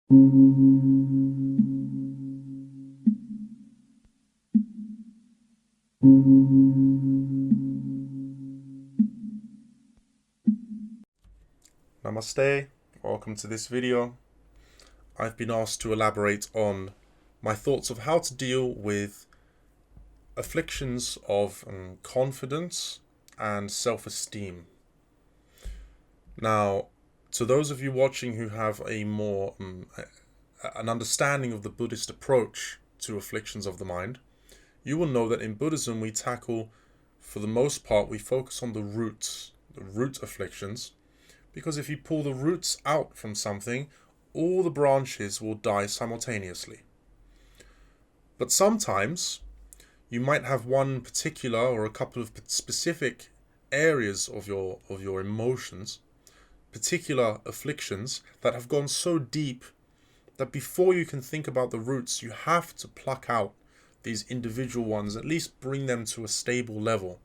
Namaste, welcome to this video. I've been asked to elaborate on my thoughts of how to deal with afflictions of confidence and self-esteem. Now, to those of you watching who have a more an understanding of the Buddhist approach to afflictions of the mind, you will know that in Buddhism we tackle, for the most part, we focus on the roots, the root afflictions, because if you pull the roots out from something, all the branches will die simultaneously. But sometimes you might have one particular or a couple of specific areas of your emotions, particular afflictions that have gone so deep that before you can think about the roots, you have to pluck out these individual ones, at least bring them to a stable level.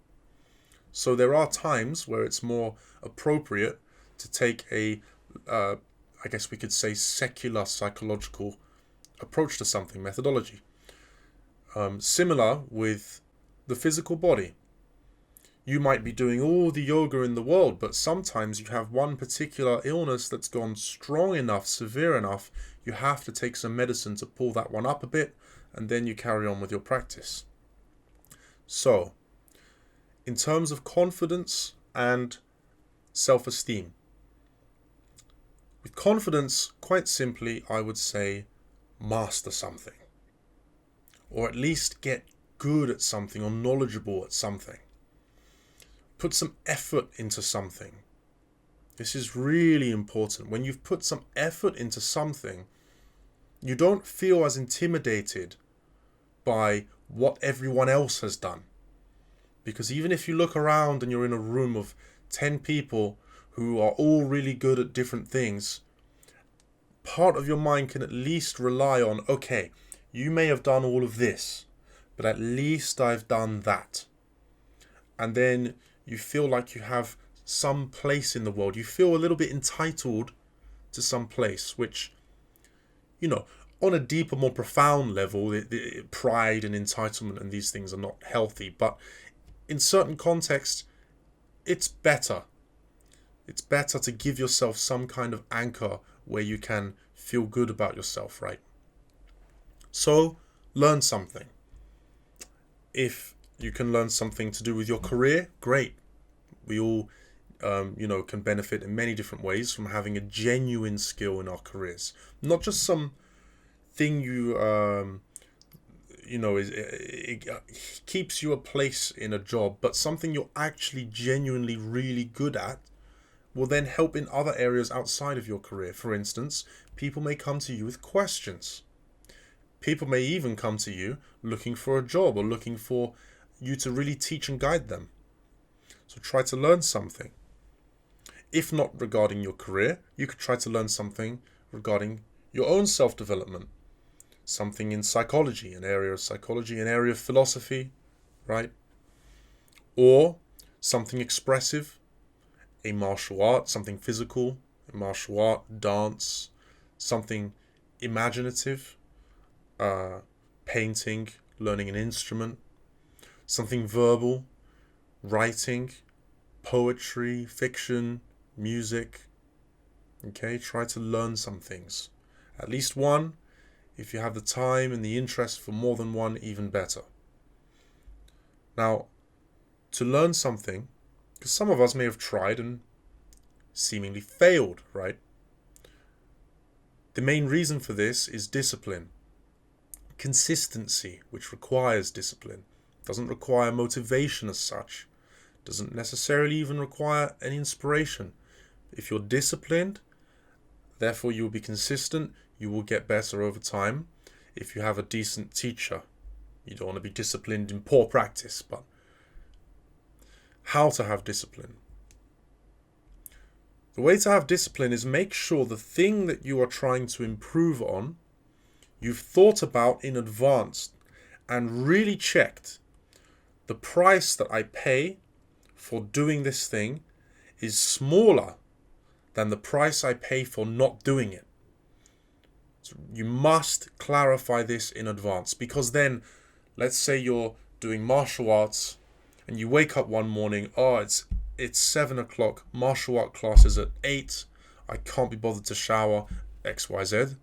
So there are times where it's more appropriate to take a, I guess we could say, secular psychological approach to something, methodology. Similar with the physical body. You might be doing all the yoga in the world, but sometimes you have one particular illness that's gone strong enough, severe enough, you have to take some medicine to pull that one up a bit, and then you carry on with your practice. So, in terms of confidence and self-esteem, with confidence, quite simply, I would say, master something. Or at least get good at something or knowledgeable at something. Put some effort into something. This is really important. When you've put some effort into something, you don't feel as intimidated by what everyone else has done. Because even if you look around and you're in a room of 10 people who are all really good at different things, part of your mind can at least rely on, okay, you may have done all of this, but at least I've done that. And then you feel like you have some place in the world. You feel a little bit entitled to some place, which, on a deeper, more profound level, the pride and entitlement and these things are not healthy. But in certain contexts, it's better. It's better to give yourself some kind of anchor where you can feel good about yourself, right? So, learn something. If you can learn something to do with your career, great. We all, can benefit in many different ways from having a genuine skill in our careers. Not just some thing it keeps you a place in a job, but something you're actually genuinely really good at will then help in other areas outside of your career. For instance, people may come to you with questions. People may even come to you looking for a job or looking for you to really teach and guide them. So try to learn something. If not regarding your career, you could try to learn something regarding your own self-development. Something in psychology, an area of psychology, an area of philosophy, right? Or something expressive, a martial art, something physical, a martial art, dance, something imaginative, painting, learning an instrument, something verbal, writing, poetry, fiction, music. Okay, try to learn some things. At least one. If you have the time and the interest for more than one, even better. Now, to learn something, because some of us may have tried and seemingly failed, right? The main reason for this is discipline. Consistency, which requires discipline. Doesn't require motivation as such. Doesn't necessarily even require an inspiration. If you're disciplined, therefore you will be consistent, you will get better over time. If you have a decent teacher, you don't want to be disciplined in poor practice, but how to have discipline. The way to have discipline is make sure the thing that you are trying to improve on, you've thought about in advance and really checked the price that I pay for doing this thing is smaller than the price I pay for not doing it. You must clarify this in advance, because then, let's say you're doing martial arts and you wake up one morning, oh, it's 7 o'clock, martial art class is at 8, I can't be bothered to shower, XYZ.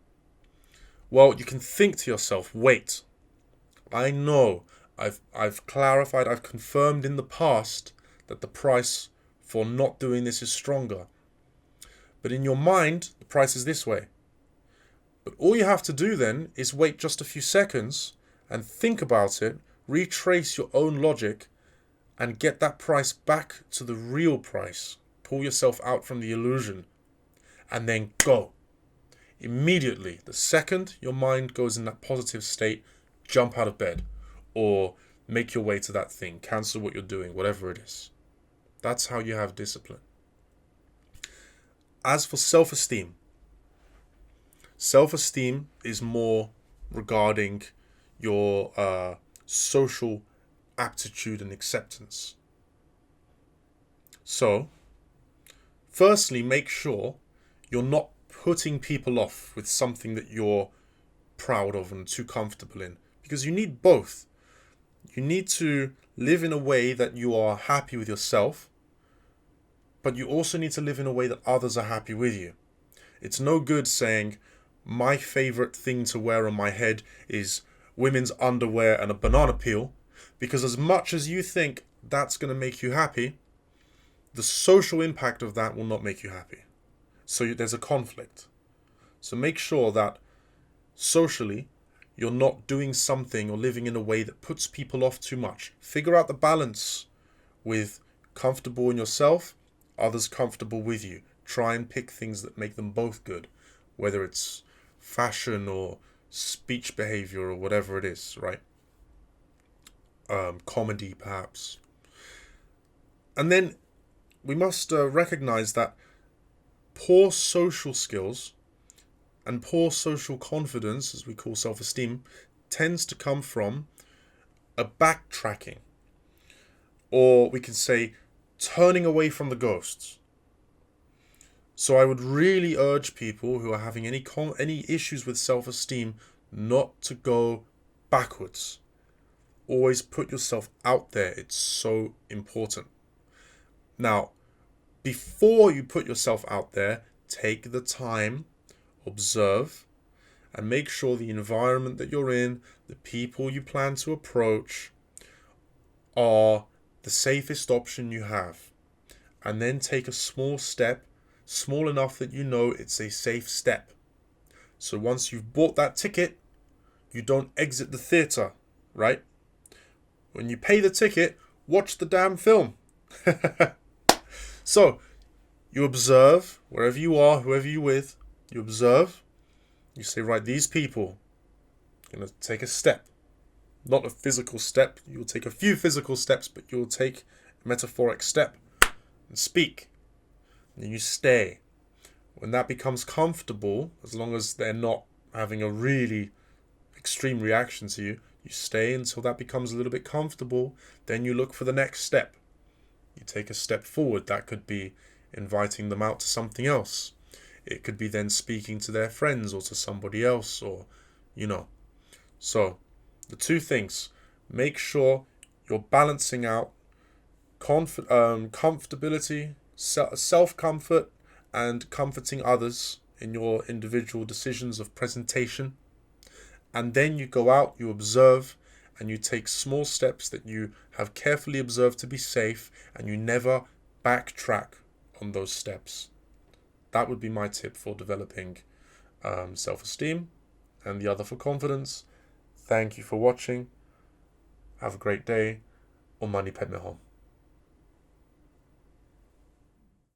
Well, you can think to yourself, wait, I know, I've clarified, I've confirmed in the past that the price for not doing this is stronger. But in your mind, the price is this way. But all you have to do then is wait just a few seconds and think about it, retrace your own logic, and get that price back to the real price. Pull yourself out from the illusion, and then go. Immediately, the second your mind goes in that positive state, jump out of bed, or make your way to that thing, cancel what you're doing, whatever it is. That's how you have discipline. As for self-esteem, self-esteem is more regarding your social aptitude and acceptance. So, firstly, make sure you're not putting people off with something that you're proud of and too comfortable in, because you need both. You need to live in a way that you are happy with yourself, but you also need to live in a way that others are happy with you. It's no good saying, my favorite thing to wear on my head is women's underwear and a banana peel, because as much as you think that's going to make you happy, the social impact of that will not make you happy. So there's a conflict. So make sure that socially, you're not doing something or living in a way that puts people off too much. Figure out the balance with comfortable in yourself, others comfortable with you. Try and pick things that make them both good, whether it's fashion or speech behavior or whatever it is, right? Comedy, perhaps. And then we must recognize that poor social skills and poor social confidence, as we call self-esteem, tends to come from a backtracking, or we can say turning away from the ghosts. So I would really urge people who are having any issues with self-esteem not to go backwards. Always put yourself out there. It's so important. Now, before you put yourself out there, take the time, observe, and make sure the environment that you're in, the people you plan to approach, are the safest option you have. And then take a small step, small enough that you know it's a safe step. So once you've bought that ticket, you don't exit the theatre, right? When you pay the ticket, watch the damn film. So, you observe, wherever you are, whoever you're with, you observe, you say, right, these people are going to take a step. Not a physical step, you'll take a few physical steps, but you'll take a metaphoric step and speak. And then you stay. When that becomes comfortable, as long as they're not having a really extreme reaction to you, you stay until that becomes a little bit comfortable. Then you look for the next step. You take a step forward. That could be inviting them out to something else. It could be then speaking to their friends or to somebody else, or, So, the two things. Make sure you're balancing out comfortability, self-comfort, and comforting others in your individual decisions of presentation. And then you go out, you observe, and you take small steps that you have carefully observed to be safe, and you never backtrack on those steps. That would be my tip for developing self-esteem, and the other for confidence. Thank you for watching. Have a great day. Om Mani Padme Hum.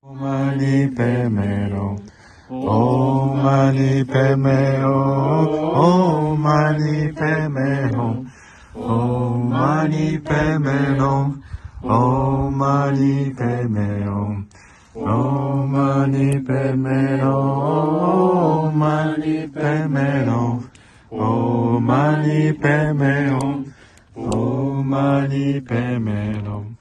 Om Mani Padme Hum. Om Mani Padme Hum. Om Mani Padme Hum. Om Mani Padme Hum. Om Mani Padme Hum. Om Mani Padme Hum. Om Mani Padme Hum. Om Mani Padme Hum. Om Mani Padme Hum.